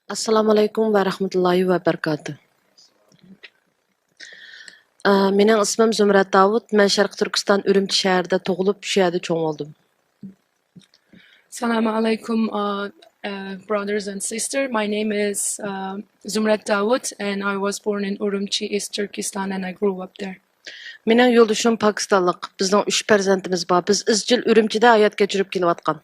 Assalomu alaykum va rahmatullohi va barakatuh. Mening ismim Zumrat Davud. Men Sharq Turkiston Urumchi shahrida tug'ilib, shu yerda cho'ng bo'ldim. Assalamu alaikum, brothers and sisters. My name is Zumrat Dawood, and I was born in Urumqi, East Turkestan, and I grew up there. Mening yo'ldoshim Pokistonlik. Bizning 3 farzandimiz bor. Biz izchil Urumchida hayot kechirib kelayotgan.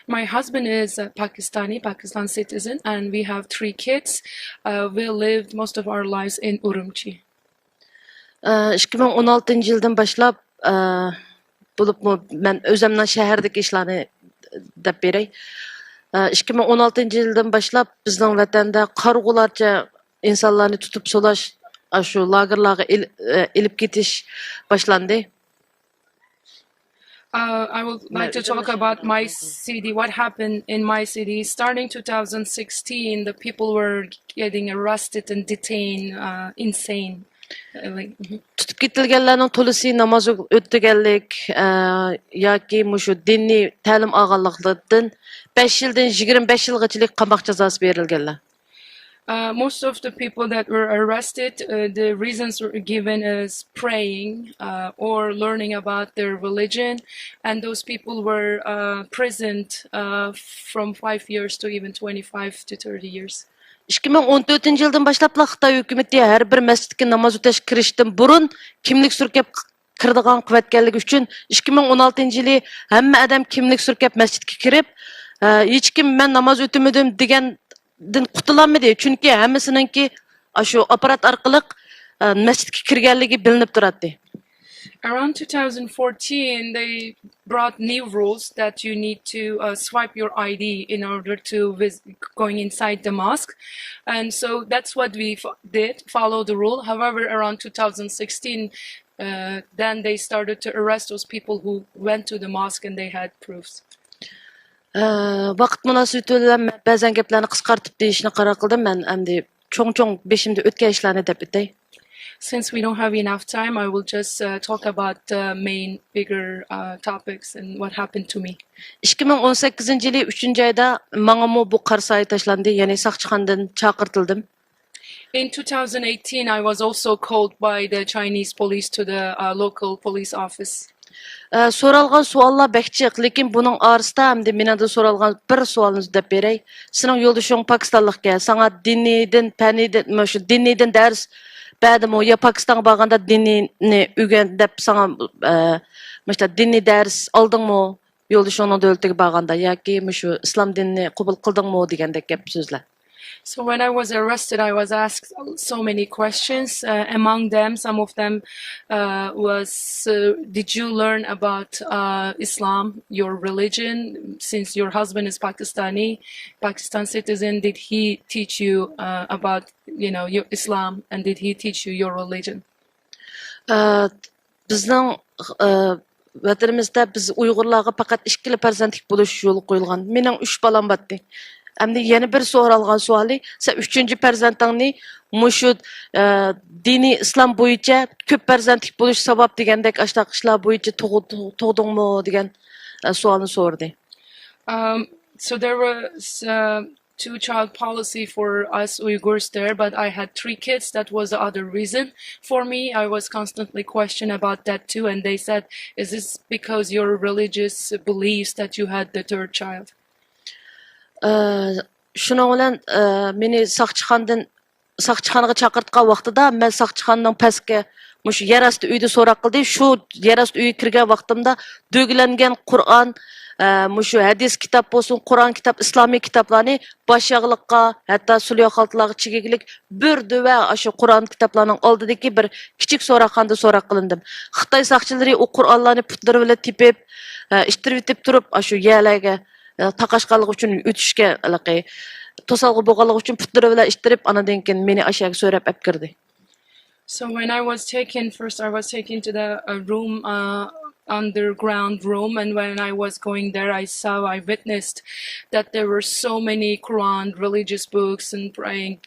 My husband is a Pakistan citizen, and we have 3 kids. We lived most of our lives in Urumqi. 2016-yildan boshlab bo'libmi men o'zimning shahardagi ishlarni deb beray. 2016-yildan boshlab bizning vatanda qarg'ularcha insonlarni tutib so'lash, shu lagerlarga ilib ketish boshlandi. I would like to talk about my city, what happened in my city. Starting 2016, the people were getting arrested and detained, insane. Tutib ketilganlarning to'lisi namoz o'tganlik yoki mushu diniy ta'lim olganliklaridan 5 yildan 25 yilgacha qamoq jazosi berilganlar. Most of the people that were arrested, the reasons were given as praying or learning about their religion, and those people were imprisoned from 5 years to even 25 to 30 years. 2014-yildan boshlab Xitoy hukumatı har bir masjidga namoz o'tash kirishdan burun kimlik surkab kiradigan qilib uchun 2016-yili hamma odam kimlik surkab masjidga kirib, hech kim men namoz o'tamadim degandan qutulolmadi. Chunki hammasininki shu apparat orqali masjidga kirganligi bilinib turadi. Around 2014, they brought new rules that you need to swipe your ID in order to going inside the mosque. And so that's what we did, follow the rule. However, around 2016, then they started to arrest those people who went to the mosque and they had proofs. Vaqt munosabati bilan ba'zan gaplarni qisqartib deyishni qaror qildim. Men endi cho'ng beshimda o'tgan ishlarni deb o'tay. Since we don't have enough time, I will just talk about the main bigger topics and what happened to me. 2018-yili 3-oyda menga bu qarsoy tashlandi, ya'ni saqchixonadan chaqirtildim. In 2018, I was also called by the Chinese police to the local police office. So'ralgan savollar bekchiq, lekin buning orasida hamda mendan so'ralgan bir savolni deb beray. Sening yo'ldoshing Pokistonlikka, sana diniydan, faniydan, shu diniydan dars ba'dimi ya Pokistonga borganda dinini o'rgan deb sana mana diniy dars oldingmi yo'ldoshingning davlatiga borganda yoki shu islom dinini qabul qildingmi degandek gap so'zlar. So when I was arrested, I was asked so many questions. Among them, some of them was, did you learn about Islam, your religion? Since your husband is Pakistan citizen, did he teach you about, your Islam, and did he teach you your religion? Bizning vatanimizda biz Uyg'urlarga faqat 2 farzandlik bo'lish yo'li qo'yilgan. Mening 3 bolam bor. Endi yana bir so'ralgan savoli, sen 3-chi farzandingni mushu diniy islom bo'yicha ko'p farzandlik bo'lish sabab degandek ashtaq ishlar bo'yicha tug'dingmi degan savolni so'radi. So there was 2-child policy for us Uyghurs there, but I had 3 kids. That was the other reason for me. I was constantly questioned about that too, and they said, is this because your religious beliefs that you had the 3rd child? Shuning bilan meni saqchixonaga chaqirtgan vaqtida men saqchixonaning pastga mush yerasti uyda so'roq qildi. Shu yerasti uyga kirgan vaqtimda do'glangan Qur'on, mushu hadis kitob bo'lsin, Qur'on kitob, islomiy kitoblarni boshog'liqqa, hatto sulyo xaltlarga chigiglik burdi va shu Qur'on kitoblarning oldidagi bir kichik so'roqxonada so'roq qilindim. Xitoy saqchilari u Qur'onlarni putlari bilan tepib, ishtirib turib, shu yerlarga taqashqanligi uchun o'tishga to'salg'i bo'lganligi uchun putlari bilan ishtirib, anadan keyin meni ashaga so'rab olib kirdi. So when I was taken to the room, underground room, and when I was going there, I witnessed that there were so many Quran, religious books, and praying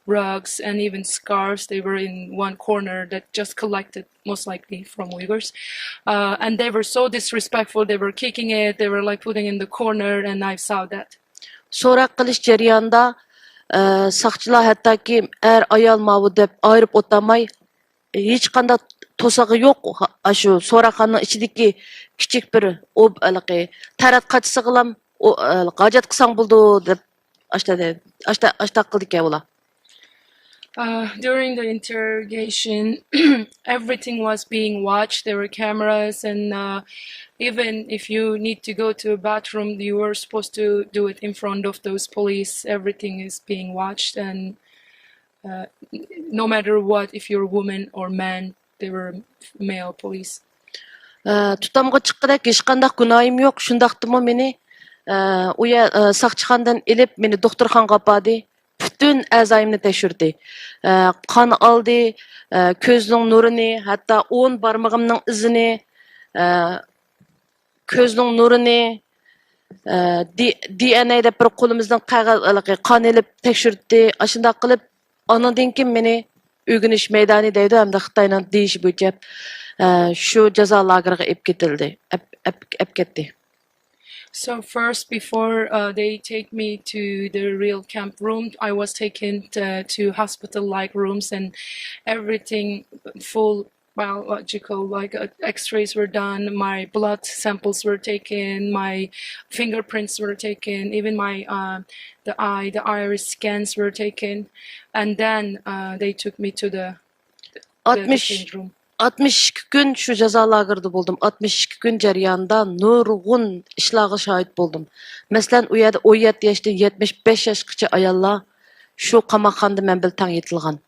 rugs, and even scarves. They were in one corner that just collected, most likely from Uyghurs, and they were so disrespectful. They were kicking it. They were like putting in the corner, and I saw that. So'roq qilish jarayonida Saqchilar hattoki er ayol mavu deb ayirib o'tamay hech qanday to'sag'i yo'q shu so'roqxonaning ichidagi kichik bir tarat qachisig'ilam g'ajat qilsang bo'ldi deb ashta qildi ekan ular. During the interrogation, everything was being watched. There were cameras, and even if you need to go to a bathroom, you were supposed to do it in front of those police. Everything is being watched, and no matter what, if you're a woman or man, they were male police. Tutamga chiqqidek hech qanday gunoyim yo'q. Shundaqdimi meni uya saqchixondan ilib meni doktorxonaga apadi. Bütün a'zoyimni tekshirdi. Qon oldi, ko'zning nurini, hatto 10 barmog'imning izini, ko'zning nurini, DNA deb bir qo'limizdan qon ilib tekshirdi. Ashunday qilib, ondan keyin meni o'rganish maydoni deydi, hamda Xitoyning deyishi bo'yicha shu jazo lageriga olib ketildi, olib ketdi. So first, before they take me to the real camp room, I was taken to hospital-like rooms, and everything full biological, like X-rays were done, my blood samples were taken, my fingerprints were taken, even my the iris scans were taken, and then they took me to the patient room. 62 gün şu jaza lagerida bo'ldim. 62 gün jarayonida nurg'un ishlarga shohid bo'ldim. Masalan, u yerda 17 yoshdan 75 yoshgacha ayollar shu qamoqxonada men bilan tang yetilgan.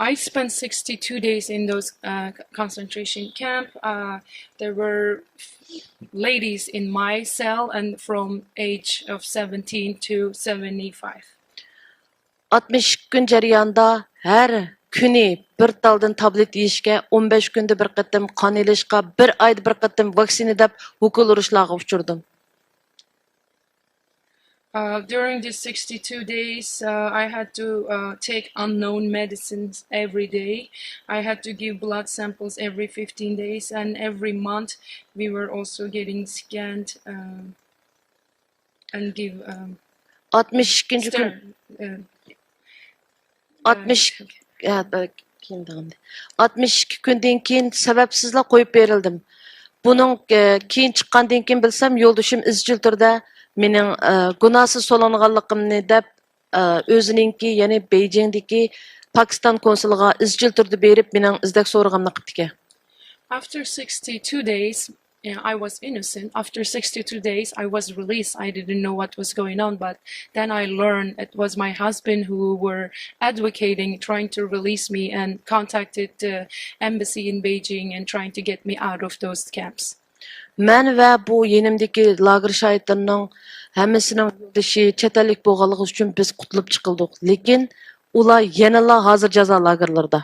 I spent 62 days in those concentration camp. There were ladies in my cell, and from age of 17 to 75. 62 gün jarayonida har kuni bir taldan tablet yeyishga, 15 kunda bir qatim qon ilishga, bir oyda bir qatim vaksina deb hukul urishlarga uchirdim. During these 62 days, I had to take unknown medicines every day. I had to give blood samples every 15 days, and every month we were also getting scanned and give 62 gün 62 kundan keyin sababsizlar qo'yib berildim. Buning keyin chiqqandan keyin bilsam, yo'ldoshim izchil turda mening gunohsiz so'langanligimni deb o'zininki, ya'ni Beijingdagi Pakistan konsuliga izchil turda berib, mening izdak so'rag'imni qildi. After 62 days, I was innocent. After 62 days, I was released. I didn't know what was going on, but then I learned it was my husband who were advocating, trying to release me, and contacted the embassy in Beijing and trying to get me out of those camps. Men va bu yenimdagi lager shohidlarning hammasining yo'ldoshi chet ellik bo'lganligi uchun biz qutulib chiqildik. Lekin ular yanala hozir jazo lagerlarida.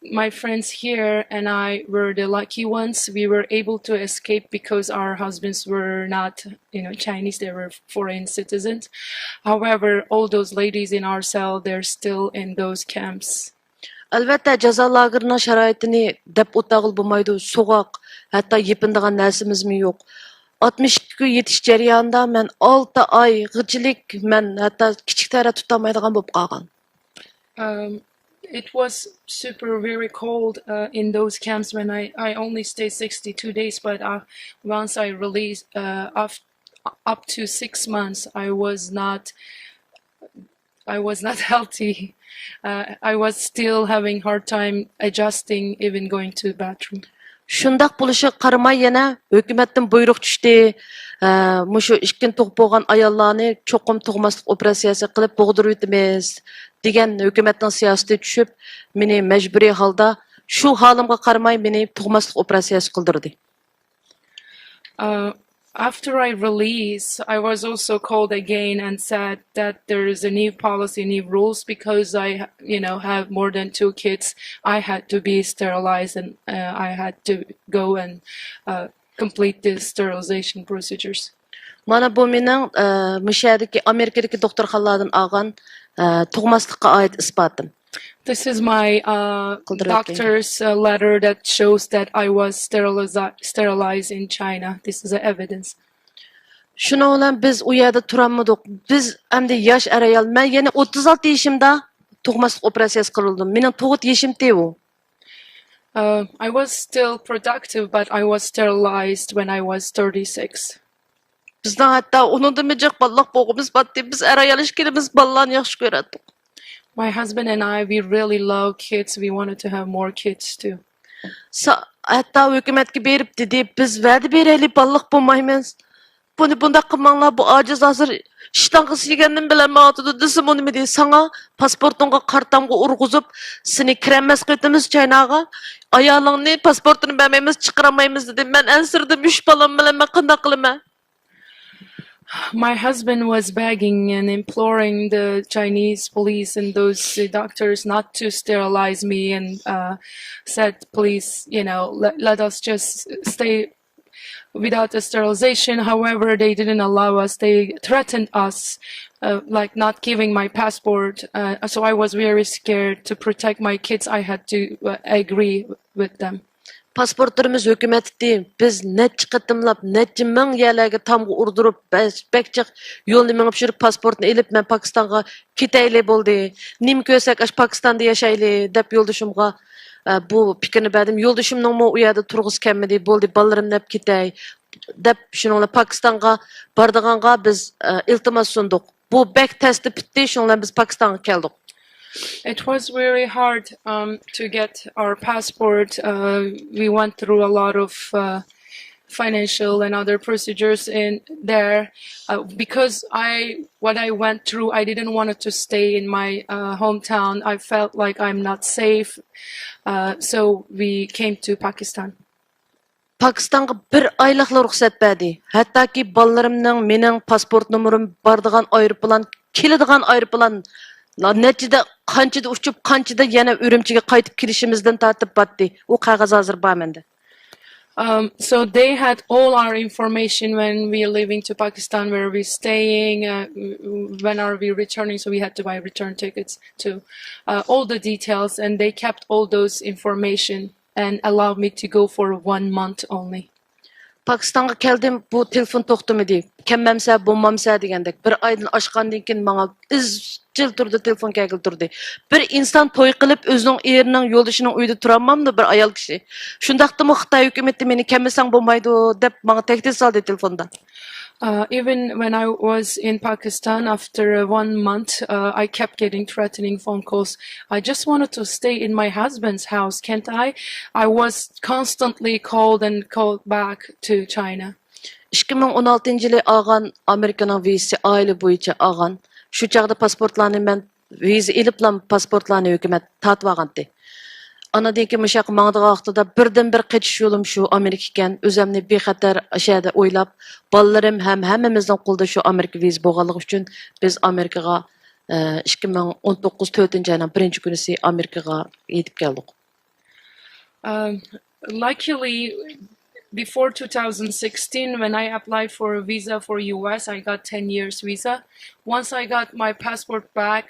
My friends here and I were the lucky ones. We were able to escape because our husbands were not, Chinese. They were foreign citizens. However, all those ladies in our cell, they're still in those camps. Albatta, jazo lagerining sharoitini deb o'tag'il bo'lmaydi. So'g'oq, hatto yepindigan narsamizmi yo'q. 62 kun yetish jarayonida men 6 oy g'ichilik, men hatto kichik tara tutamaydigan bo'lib qolgan. It was very cold in those camps when I only stayed 62 days, but once I released, up to 6 months, I was not healthy. I was still having hard time adjusting, even going to the bathroom. Shundaq bo'lishiga qaramay yana hukumatdan buyruq tushdi. Mushu ishkin tug'ib bo'lgan ayollarni cho'qim tug'maslik operatsiyasi qilib bo'g'dirib o'tamiz degan hukumatning siyosati tushib, meni majburiy holda shu holimga qaramay meni tug'maslik operatsiyasi qildirdi. After I released, I was also called again and said that there is a new policy, new rules, because I, have more than 2 kids. I had to be sterilized, and I had to go and complete the sterilization procedures. Mana bu mening Mishadagi Amerikadagi doktorxonalardan olgan tug'maslikqa oid isbotim. This is my doctor's letter that shows that I was sterilized in China. This is the evidence. Şuna bilan biz u yerda turamadik. Biz endi yosh ayol. Men yana 36 yaşımda tug'maslik operatsiyasi qilindim. Mening 9 yaşım tevu. I was still productive, but I was sterilized when I was 36. Bizden hatta onun da mecek ballak boğumuz battı. Biz ayol işkilimiz ballan yaxşı göredik. My husband and I, we really love kids. We wanted to have more kids too. Hatta hükümetki berip dedi. Biz vədi bereyli ballak bulmayımız. Bunda qılmanglar bu aciz hazır işten qısı yegenden bilen mağatıdı. Desim onu mu deyil. Sana pasportunga kartamga urguzup seni kiremez kıytımız çaynağa. Ayalığını pasportunu vermemiz çıkaramayımız dedi. Ben ensirdim 3 balam bilen ben qında qılıma. My husband was begging and imploring the Chinese police and those doctors not to sterilize me and said, please, let us just stay without a sterilization. However, they didn't allow us. They threatened us, like not giving my passport. So I was very scared to protect my kids. I had to agree with them. Pasportlarımız hükümet değil. Biz net çıkıtımlap, netçi min yerlerge tamғы urdurup, bekçik yolunu minip şürüp pasportunu elip men Pakistan'a kiteyli boldu. Nim kösek aş Pakistan'da yaşaylı, dep yolduşumga bu fikrini berdim. Yolduşumның mu uyada turğuz kemmedi, boldu, ballarım nep kitey. Dep şununla Pakistan'a bardığanğa biz iltimas sunduk. Bu bek testi bitti, şununla biz Pakistan'a keldik. It was very hard to get our passport. We went through a lot of financial and other procedures in there because what I went through, I didn't want to stay in my hometown. I felt like I'm not safe, so we came to Pakistan. Pakistan'a bir aylıqla ruxsat berdi. Hatta ki ballarımның mening pasport numarim bardığan aeroplan, keladigan aeroplan neticede qanchada uçup qanchada yana Ürümchiga qaytib kelishimizdan tartib batdi. O qog'oz hozir bor menda. So they had all our information when we leaving to Pakistan, where we're staying, when are we returning. So we had to buy return tickets to all the details, and they kept all those information and allowed me to go for 1 month only. Pakistan'a keldim bu telefon to'xtamadi. Kemmamsa, bo'lmamsa degandek. Bir oydan oshgandan keyin menga izchil turdi telefon kelib turdi. Bir inson to'y qilib o'zining erining yo'ldoshining uyida turolmamdi bir ayol kishi. Shundaqdimi Xitoy hukumati meni kemmasang bo'lmaydi deb menga tahdid soldi telefonda. Even when I was in Pakistan, after 1 month, I kept getting threatening phone calls. I just wanted to stay in my husband's house, can't I? I was constantly called and called back to China. 2016-yılı ağan Amerikanın vizisi aile boyunca ağan. Şu çağda pasportlarını ben vize eliplam pasportlarını hükümet tatıb ağandı. Anadaki müşaq mağdığı vaqtida birden bir qechish yo'lim shu Amerika ekan. O'zimni bexatar ashada o'ylab, bolalarım ham hammamizning qo'lda shu Amerika vize bo'lganligi uchun biz Amerikaga 2019 4-oyning 1-kunisi Amerikaga yetib keldik. Luckily, before 2016, when I applied for a visa for US, I got 10 years visa. Once I got my passport back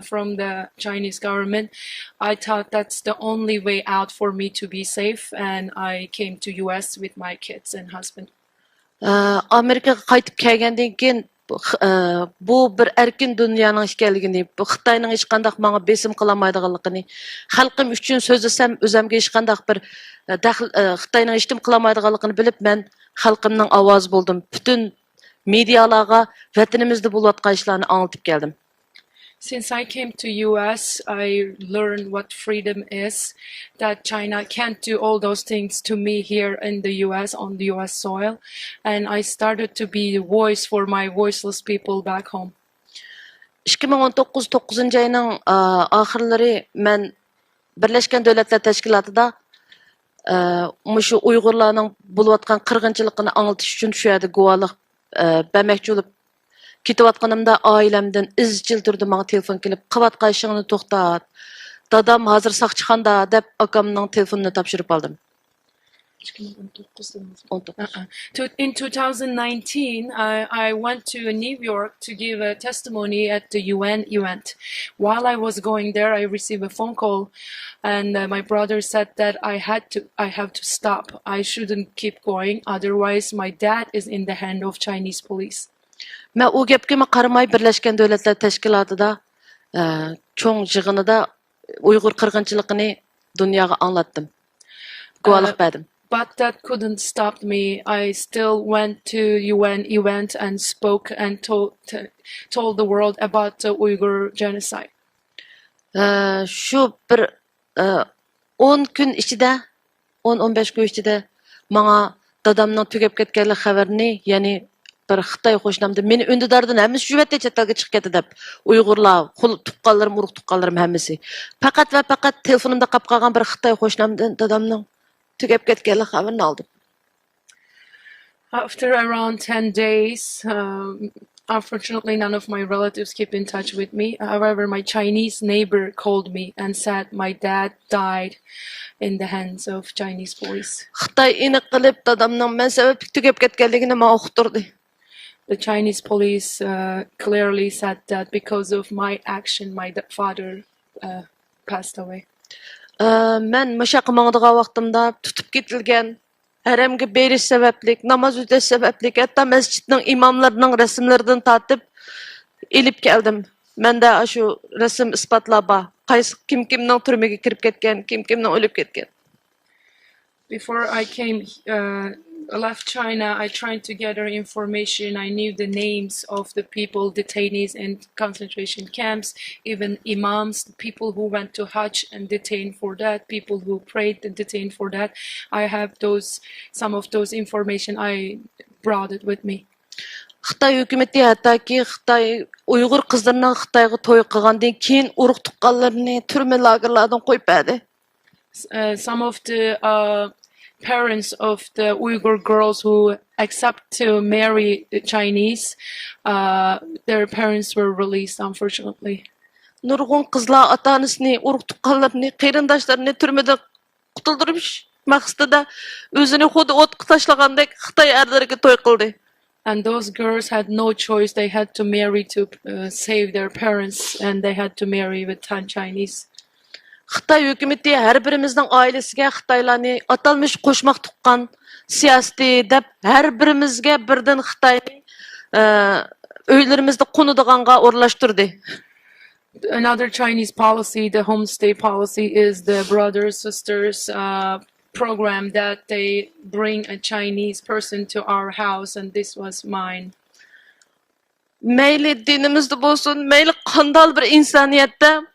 from the Chinese government, I thought that's the only way out for me to be safe, and I came to US with my kids and husband. Amerikaga qaytib kelgandan keyin bu bir erkin dunyoning ekanligini, bu Xitoyning hech qanday menga besim qilmaydiganligini, xalqim uchun so'zlasam o'zimga hech qanday bir Xitoyning hech kim qilmaydiganligini bilib, men xalqimning ovozi bo'ldim. Bütün medialarga vatanimizda bo'layotgan ishlarni anlatib keldim. Since I came to US, I learned what freedom is, that China can't do all those things to me here in the US, on the US soil, and I started to be the voice for my voiceless people back home. 2019 9-ayning oxirlari men Birleşken Devletler Teşkilatı'da mushu Uyg'urlarning bo'layotgan qirg'inchiligini anglatish uchun shu yerda guvohlik bermoqchi bo'lib ketayotganimda oilamdan izchil turdi menga telefon kelib, "Qilayotgan ishingni to'xtat. Dadam hozir saqchixonada" deb akamning telefonini topshirib oldim. In 2019, I went to New York to give a testimony at the UN event. While I was going there, I received a phone call, and my brother said that I have to stop. I shouldn't keep going, otherwise my dad is in the hand of Chinese police. Men o gapga qaramay Birleşken Devletler Teşkilatı'da çoğun yığınıda Uygur kırgınçılığını dünyaya anlattım. Guvalık verdim. But that couldn't stop me. I still went to UN event and spoke and told the world about the Uyghur genocide. Şu bir 10 gün içinde, 10-15 gün içinde bana dadamның tügep ketkenlik haberini, yani bir Xitay qo'shnamda meni undidardan hammasi shu yerda chet elga chiqib ketdi deb Uyg'urlar, tuqqanlarim, urug' tuqqanlarim hammasi. Faqat va faqat telefonimda qolib qolgan bir Xitoy qo'shnamdan dadamning tugab ketganlik xabarini oldim. After around 10 days, unfortunately none of my relatives keep in touch with me. However, my Chinese neighbor called me and said my dad died in the hands of Chinese police. Xitoy aniq qilib dadamning men sababli tugab ketganligini menga uqtirdi. The Chinese police clearly said that because of my action, my father passed away. Men mashaqqa mangdigan vaqtimda tutib ketilgan, haramga berish sabablik, namoz o'tash sabablik, hatto masjidning imomlarining rasmlaridan tortib ilib keldim. Menda shu rasm isbotlar bor. Qaysi kimning turmaga kirib ketgan, kimning o'lib ketgan. Before I left China, I tried to gather information. I knew the names of the people, detainees in concentration camps, even imams, people who went to Hajj and detained for that, people who prayed and detained for that. I have some of those information. I brought it with me. Xitoy hukumati hattoki Xitoy Uyg'ur qizlarini Xitoyga to'y qilgandan keyin urug' tuqqanlarini turma lagerlardan qo'yib berdi. Some of the parents of the Uyghur girls who accept to marry the Chinese, their parents were released, unfortunately. Nurg'un qizlar ota-onasini, urug' tuqqanlarini, qarindoshlarini turmada qutuldirish maqsadida o'zini xuddi o'tga tashlagandek Xitoy erlariga to'y qildi. And those girls had no choice. They had to marry to save their parents, and they had to marry with Chinese. Xitoy hukumati har birimizning oilasiga Xitoylarni atalmış qo'shmoq tuqqan siyosati deb har birimizga birdan Xitoyni uylarimizda qo'nidiganga o'rlashtirdi. Another Chinese policy, the homestay policy, is the brothers sisters program that they bring a Chinese person to our house, and this was mine. Meyli dinimizde bo'lsin, meyli qandal bir insoniyatda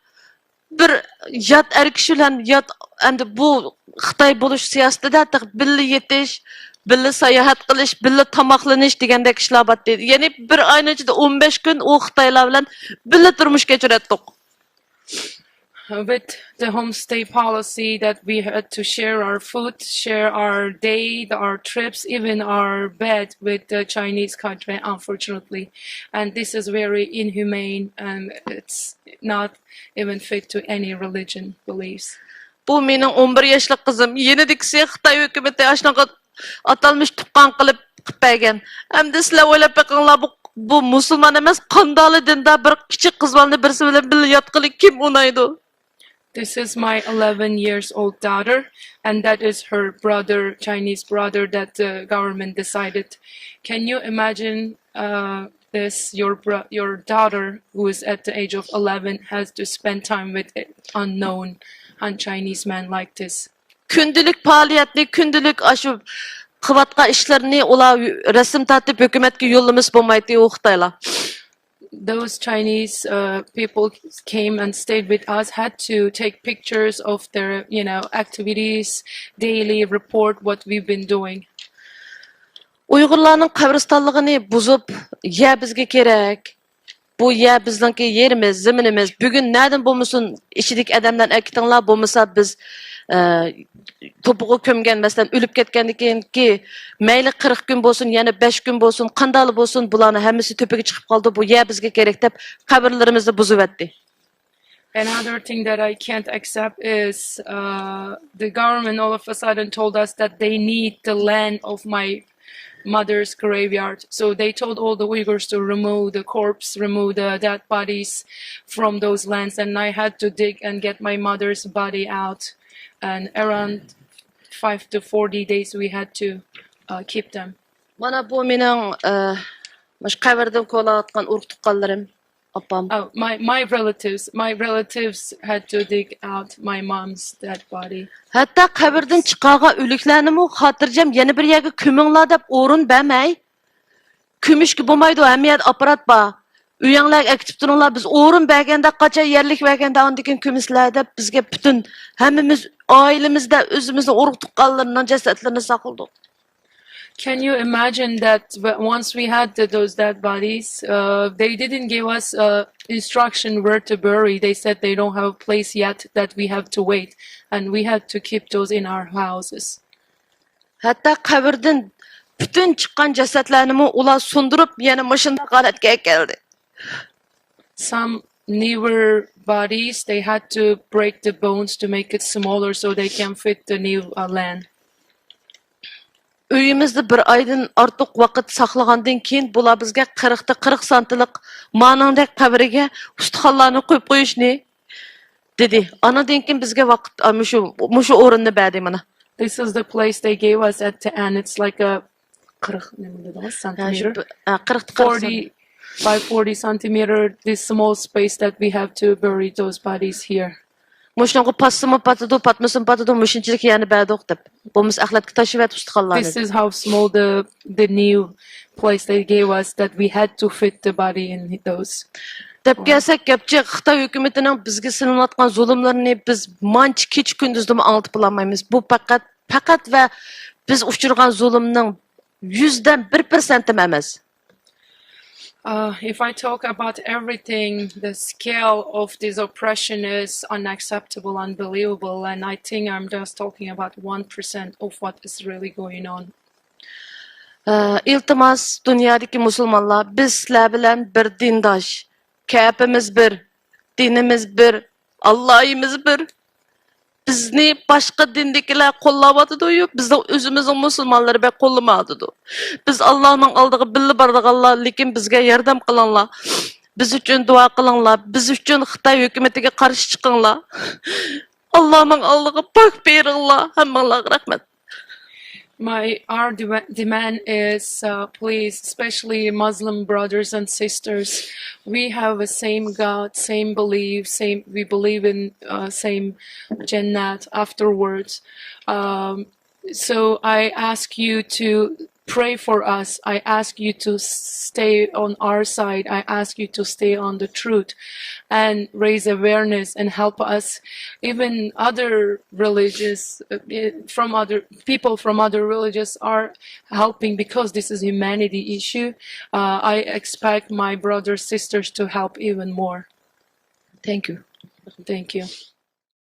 bir yat erkishilar yat endi bu Xitoy bo'lish siyosatida birga yetish, birga sayohat qilish, birga tomoqlanish degandek ishlar bor dedi. Ya'ni bir oyning ichida 15 kun u Xitoylar bilan birga turmush kechirdik. With the homestay policy that we had to share our food, share our day, our trips, even our bed with the Chinese country, unfortunately. And this is very inhumane, and it's not even fit to any religion beliefs. Bu mening 11 yoshli qizim, yeni dikse Xitoy hukumati ashnaqa atalmış tuqqan qilib bergan. Hamda sizlar o'ylab boqinglar, bu musulmon emas, qandali dinda bir kichik qizlarni birisi bilan birga yotqili kim unaydi? This is my 11 years old daughter, and that is her brother, Chinese brother, that the government decided. Can you imagine this? Your daughter, who is at the age of 11, has to spend time with an unknown un-Chinese man like this. Kundilik faaliyatni, kundilik aşı qıvatqa işlerini ular resim tartib hükümetke yollamış bo'lmaydi u Xitoylar. Those Chinese people came and stayed with us, had to take pictures of their, activities, daily report what we've been doing. Uyg'urlarning qabristonligini buzib, ya bizga kerak. Bu ya bizningki yerimiz, zaminimiz. Bugun nereden bo'lmasin, ichidik odamdan akitinglar bo'lmasa biz topuğu kömgen mesela ölüp ketkendik ki meyli 40 gün bolsun yani 5 gün bolsun kandalı bolsun bularını hemisi töpege çıkıp kaldı bu ya bizge gerek dep kabirlerimizni buzup etti. Another thing that I can't accept is the government all of a sudden told us that they need the land of my mother's graveyard. So they told all the Uyghurs to remove the corpse, remove the dead bodies from those lands, and I had to dig and get my mother's body out. And around 5 to 40 days we had to keep them. Mana bu mening mush qabrdan ko'layotgan urug' tuqqanlarim, opam. Oh, my relatives had to dig out my mom's dead body. Hatta qabrdan chiqqanga o'liklarni xotirjam yana bir yerga ko'minglar deb o'rin bermay. Ko'mishga bo'lmaydi, hamiyat apparat bor. Uyinglarga aktiv turinglar, biz o'rin berganda qacha yerlik berganda ondikin ko'mislar deb bizga butun hammamiz oilamizda o'zimizni urug' tuqqanlarning jasadlarini saqladik. Can you imagine that once we had those dead bodies, they didn't give us instruction where to bury. They said they don't have a place yet, that we have to wait. And we had to keep those in our houses. Hatta qabrdan butun chiqqan jasadlarni ular sundirib, yana mashina holatga keldi. Some newer bodies, they had to break the bones to make it smaller so they can fit the new land. Uyimizda bir oydan ortiq vaqt saqlagandan keyin bular bizga 40 ta 40 santilik maningdek qabriga ustaxonlarni qo'yib qo'yishni dedi. Anadan keyin bizga vaqt mushu o'rinni berdi mana. This is the place they gave us at the end. It's like a 40 centimeter, 40 by 40 centimeter, this small space that we have to bury those bodies here. Muşnanğı patsımı patıdı, patmasın patıdı, muşinçilik yani berdik deb. Bomuz axlatga taşıvat ustaxonlarni. This is how small the new place they gave us, that we had to fit the body in those. Deb kelsak, gapchi Xitoy hukumatining bizga sinayotgan zulmlarini biz manch kech kunduzdimi anglitib bilolmaymiz. Bu faqat va biz uchirgan zulmning 100dan 1% emas. If I talk about everything, the scale of this oppression is unacceptable, unbelievable, and I think I'm just talking about 1% of what is really going on. İltimas, dünyadaki musulmonlar, biz sizlar bilan bir dindosh. Kapimiz bir, dinimiz bir, Allohimiz bir. Bizni boshqa dindagilar qo'llayotdi-yu, bizni o'zimizning musulmonlar bek qo'llamaydi. Biz Allohning oldiga birga bordiganlar, lekin bizga yordam qilinglar. Biz uchun duo qilinglar. Biz uchun Xitoy hukumatiga qarshi chiqinglar. Allohning oldiga pok beringlar. Hammanglarga rahmat. Our demand is, please, especially Muslim brothers and sisters, we have the same God, same belief, we believe in same Jannat afterwards. So I ask you to pray for us. I ask you to stay on our side. I ask you to stay on the truth and raise awareness and help us. Even other religious, from other people from other religions are helping, because this is a humanity issue. I expect my brothers, sisters to help even more. Thank you. Thank you.